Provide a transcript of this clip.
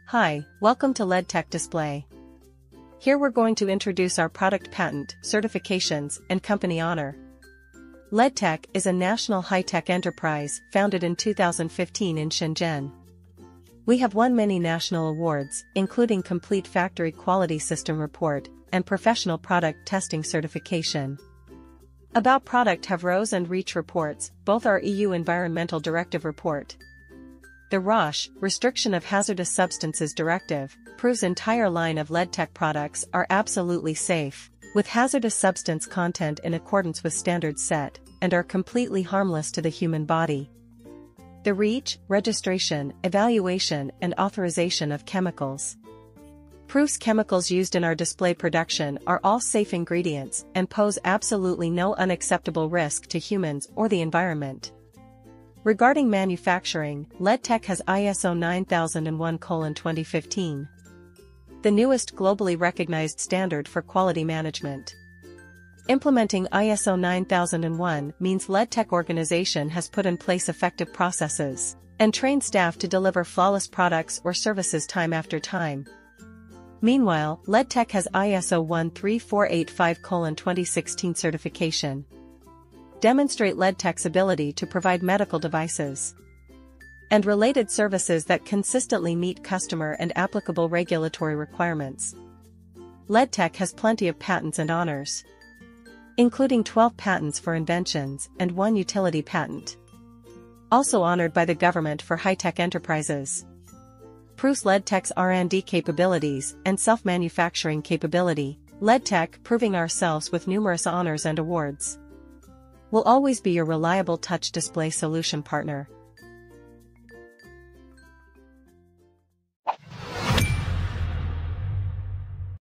Hi, welcome to Leadtek Display. Here we're going to introduce our product patent, certifications, and company honor. Leadtek is a national high-tech enterprise founded in 2015 in Shenzhen. We have won many national awards, including Complete Factory Quality System Report and Professional Product Testing Certification. About product have RoHS and Reach reports, both our EU Environmental Directive report. The RoSH, Restriction of Hazardous Substances Directive, proves entire line of Leadtek products are absolutely safe, with hazardous substance content in accordance with standards set, and are completely harmless to the human body. The Reach, Registration, Evaluation and Authorization of Chemicals proves chemicals used in our display production are all safe ingredients and pose absolutely no unacceptable risk to humans or the environment. Regarding manufacturing, Leadtek has ISO 9001:2015, the newest globally recognized standard for quality management. Implementing ISO 9001 means Leadtek organization has put in place effective processes and trained staff to deliver flawless products or services time after time. Meanwhile, Leadtek has ISO 13485:2016 certification. Demonstrate Leadtek's ability to provide medical devices and related services that consistently meet customer and applicable regulatory requirements. Leadtek has plenty of patents and honors, including 12 patents for inventions and 1 utility patent. Also honored by the government for high-tech enterprises. Proves Leadtek's R&D capabilities and self-manufacturing capability. Leadtek proving ourselves with numerous honors and awards. Will always be your reliable touch display solution partner.